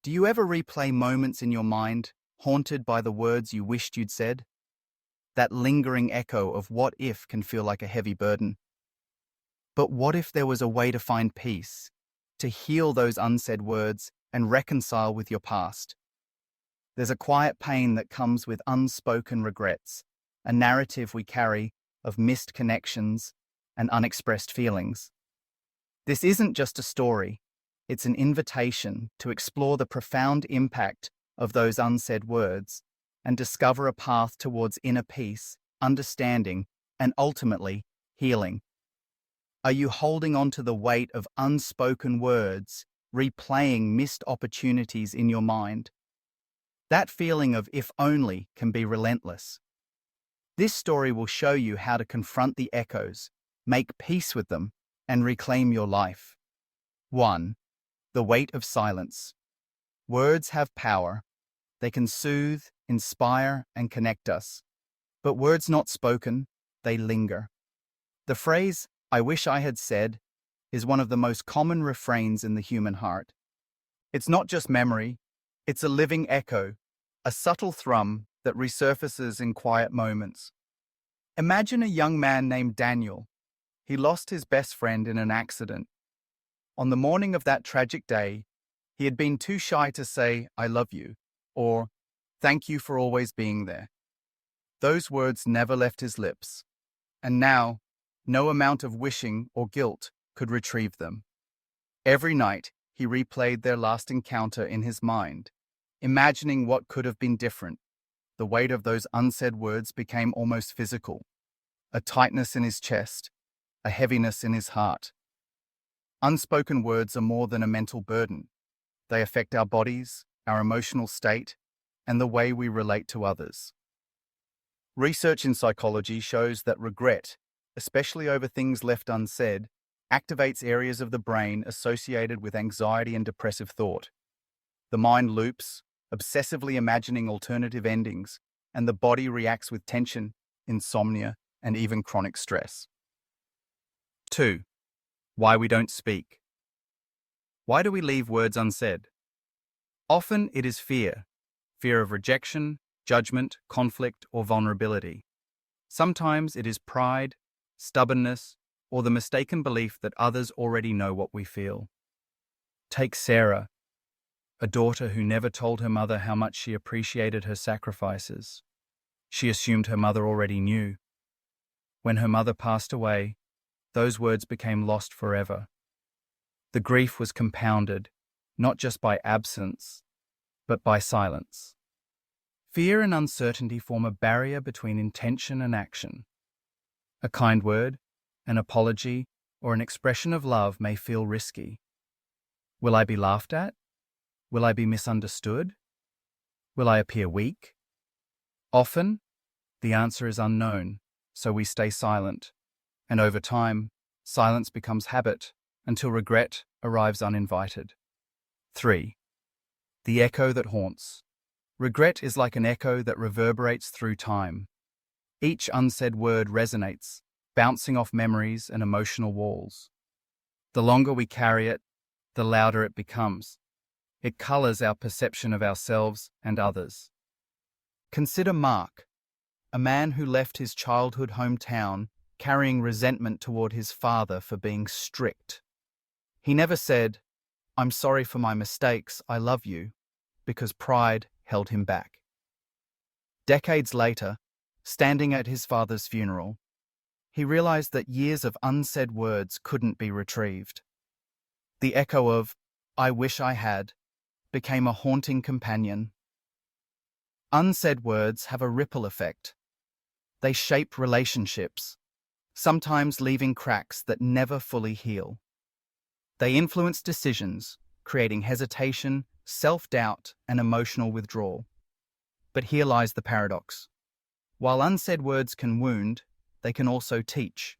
Do you ever replay moments in your mind, haunted by the words you wished you'd said? That lingering echo of what if can feel like a heavy burden. But what if there was a way to find peace, to heal those unsaid words and reconcile with your past? There's a quiet pain that comes with unspoken regrets, a narrative we carry of missed connections and unexpressed feelings. This isn't just a story, it's an invitation to explore the profound impact of those unsaid words and discover a path towards inner peace, understanding, and ultimately healing. Are you holding on to the weight of unspoken words, replaying missed opportunities in your mind? That feeling of if only can be relentless. This story will show you how to confront the echoes, make peace with them, and reclaim your life. 1. The weight of silence. Words have power. They can soothe, inspire, and connect us. But words not spoken, they linger. The phrase, "I wish I had said," is one of the most common refrains in the human heart. It's not just memory, it's a living echo, a subtle thrum that resurfaces in quiet moments. Imagine a young man named Daniel. He lost his best friend in an accident. On the morning of that tragic day, he had been too shy to say, "I love you," or "Thank you for always being there." Those words never left his lips, and now, no amount of wishing or guilt could retrieve them. Every night, he replayed their last encounter in his mind, imagining what could have been different. The weight of those unsaid words became almost physical, a tightness in his chest, a heaviness in his heart. Unspoken words are more than a mental burden. They affect our bodies, our emotional state, and the way we relate to others. Research in psychology shows that regret, especially over things left unsaid, activates areas of the brain associated with anxiety and depressive thought. The mind loops, obsessively imagining alternative endings, and the body reacts with tension, insomnia, and even chronic stress. 2. Why we don't speak. Why do we leave words unsaid? Often it is fear of rejection, judgment, conflict, or vulnerability. Sometimes it is pride, stubbornness, or the mistaken belief that others already know what we feel. Take Sarah, a daughter who never told her mother how much she appreciated her sacrifices. She assumed her mother already knew. When her mother passed away, those words became lost forever. The grief was compounded, not just by absence, but by silence. Fear and uncertainty form a barrier between intention and action. A kind word, an apology, or an expression of love may feel risky. Will I be laughed at? Will I be misunderstood? Will I appear weak? Often, the answer is unknown, so we stay silent. And over time, silence becomes habit until regret arrives uninvited. 3. The echo that haunts. Regret is like an echo that reverberates through time. Each unsaid word resonates, bouncing off memories and emotional walls. The longer we carry it, the louder it becomes. It colors our perception of ourselves and others. Consider Mark, a man who left his childhood hometown carrying resentment toward his father for being strict. He never said, "I'm sorry for my mistakes, I love you," because pride held him back. Decades later, standing at his father's funeral, he realized that years of unsaid words couldn't be retrieved. The echo of, "I wish I had," became a haunting companion. Unsaid words have a ripple effect. They shape relationships, sometimes leaving cracks that never fully heal. They influence decisions, creating hesitation, self-doubt, and emotional withdrawal. But here lies the paradox. While unsaid words can wound, they can also teach.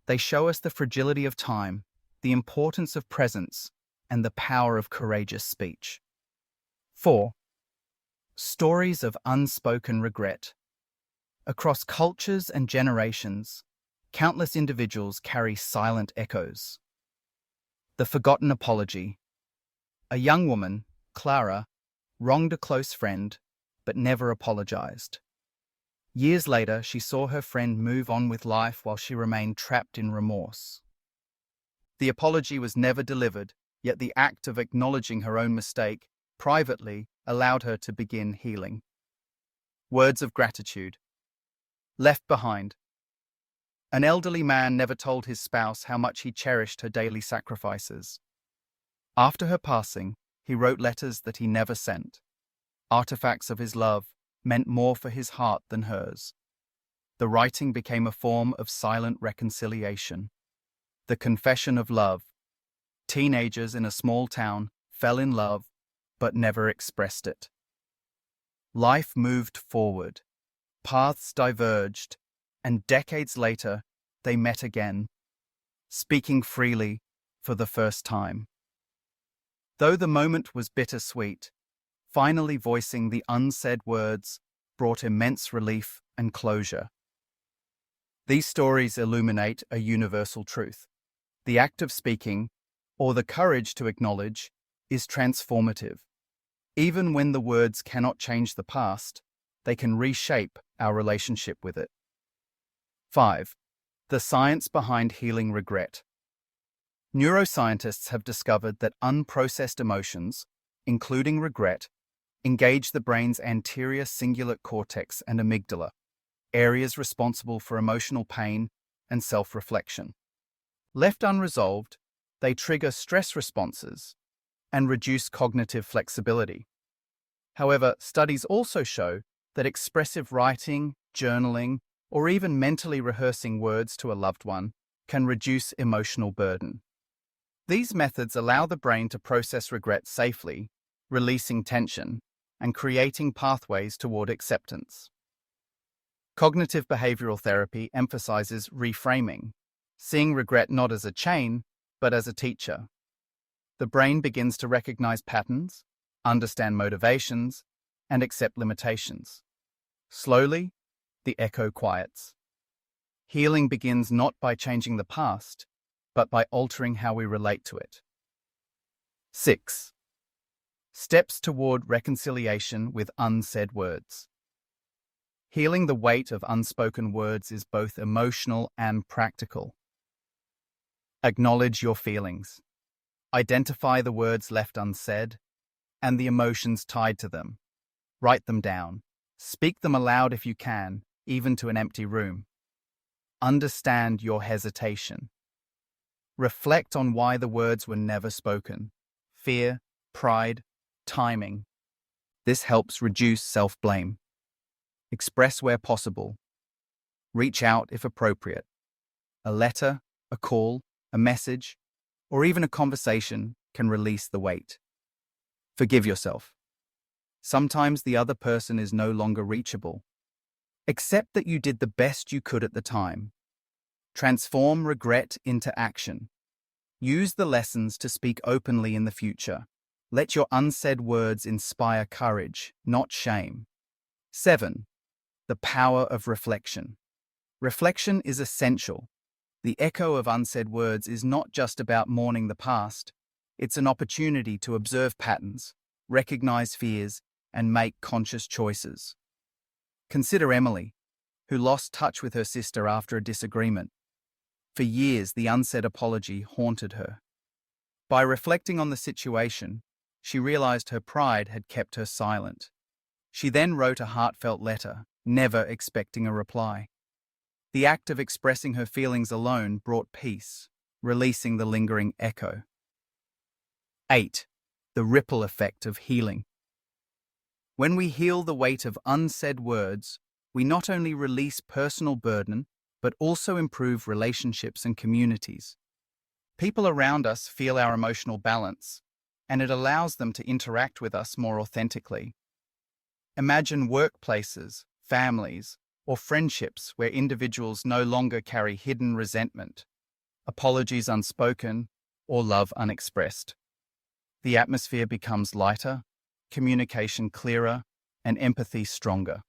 They show us the fragility of time, the importance of presence, and the power of courageous speech. 4. Stories of unspoken regret. Across cultures and generations, countless individuals carry silent echoes. The forgotten apology. A young woman, Clara, wronged a close friend, but never apologized. Years later, she saw her friend move on with life while she remained trapped in remorse. The apology was never delivered, yet the act of acknowledging her own mistake privately allowed her to begin healing. Words of gratitude. Left behind. An elderly man never told his spouse how much he cherished her daily sacrifices. After her passing, he wrote letters that he never sent. Artifacts of his love meant more for his heart than hers. The writing became a form of silent reconciliation. The confession of love. Teenagers in a small town fell in love, but never expressed it. Life moved forward. Paths diverged, and decades later, they met again, speaking freely for the first time. Though the moment was bittersweet, finally voicing the unsaid words brought immense relief and closure. These stories illuminate a universal truth. The act of speaking, or the courage to acknowledge, is transformative. Even when the words cannot change the past, they can reshape our relationship with it. 5. The science behind healing regret. Neuroscientists have discovered that unprocessed emotions, including regret, engage the brain's anterior cingulate cortex and amygdala, areas responsible for emotional pain and self-reflection. Left unresolved, they trigger stress responses and reduce cognitive flexibility. However, studies also show that expressive writing, journaling, or even mentally rehearsing words to a loved one can reduce emotional burden. These methods allow the brain to process regret safely, releasing tension and creating pathways toward acceptance. Cognitive behavioral therapy emphasizes reframing, seeing regret not as a chain, but as a teacher. The brain begins to recognize patterns, understand motivations, and accept limitations. Slowly, the echo quiets. Healing begins not by changing the past, but by altering how we relate to it. 6. Steps toward reconciliation with unsaid words. Healing the weight of unspoken words is both emotional and practical. Acknowledge your feelings. Identify the words left unsaid and the emotions tied to them. Write them down. Speak them aloud if you can, even to an empty room. Understand your hesitation. Reflect on why the words were never spoken. Fear, pride, timing. This helps reduce self-blame. Express where possible. Reach out if appropriate. A letter, a call, a message, or even a conversation can release the weight. Forgive yourself. Sometimes the other person is no longer reachable. Accept that you did the best you could at the time. Transform regret into action. Use the lessons to speak openly in the future. Let your unsaid words inspire courage, not shame. 7. The power of reflection. Reflection is essential. The echo of unsaid words is not just about mourning the past. It's an opportunity to observe patterns, recognize fears, and make conscious choices. Consider Emily, who lost touch with her sister after a disagreement. For years, the unsaid apology haunted her. By reflecting on the situation, she realized her pride had kept her silent. She then wrote a heartfelt letter, never expecting a reply. The act of expressing her feelings alone brought peace, releasing the lingering echo. 8. The ripple effect of healing. When we heal the weight of unsaid words, we not only release personal burden, but also improve relationships and communities. People around us feel our emotional balance, and it allows them to interact with us more authentically. Imagine workplaces, families, or friendships where individuals no longer carry hidden resentment, apologies unspoken, or love unexpressed. The atmosphere becomes lighter, communication clearer, and empathy stronger.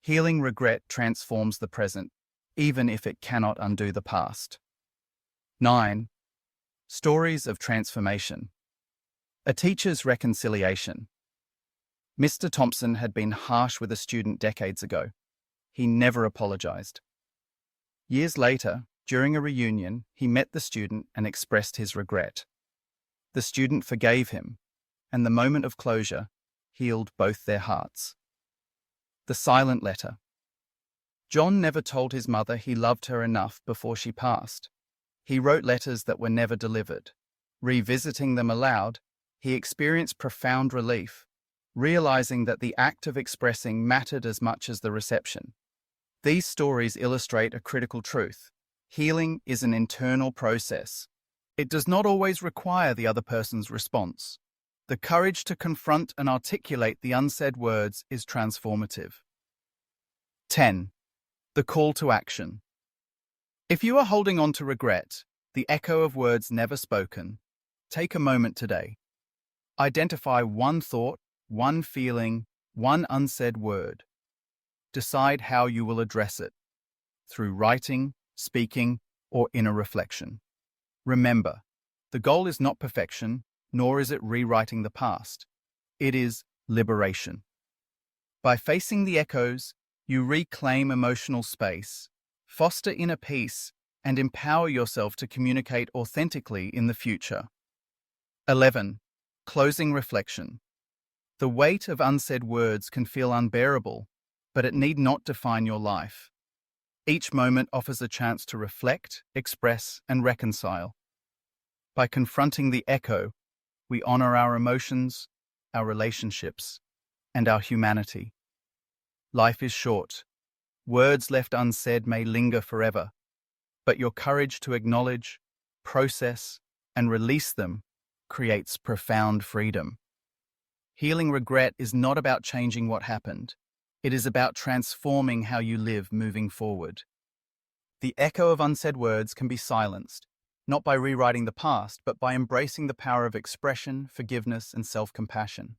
Healing regret transforms the present, even if it cannot undo the past. 9. Stories of transformation. A teacher's reconciliation. Mr. Thompson had been harsh with a student decades ago. He never apologized. Years later, during a reunion, he met the student and expressed his regret. The student forgave him, and the moment of closure healed both their hearts. The silent letter. John never told his mother he loved her enough before she passed. He wrote letters that were never delivered. Revisiting them aloud, he experienced profound relief, realizing that the act of expressing mattered as much as the reception. These stories illustrate a critical truth. Healing is an internal process. It does not always require the other person's response. The courage to confront and articulate the unsaid words is transformative. 10. The call to action. If you are holding on to regret, the echo of words never spoken, take a moment today. Identify one thought, one feeling, one unsaid word. Decide how you will address it, through writing, speaking, or inner reflection. Remember, the goal is not perfection, nor is it rewriting the past. It is liberation. By facing the echoes, you reclaim emotional space, foster inner peace, and empower yourself to communicate authentically in the future. 11. Closing reflection. The weight of unsaid words can feel unbearable, but it need not define your life. Each moment offers a chance to reflect, express, and reconcile. By confronting the echo, we honor our emotions, our relationships, and our humanity. Life is short. Words left unsaid may linger forever, but your courage to acknowledge, process, and release them creates profound freedom. Healing regret is not about changing what happened. It is about transforming how you live moving forward. The echo of unsaid words can be silenced, not by rewriting the past, but by embracing the power of expression, forgiveness, and self-compassion.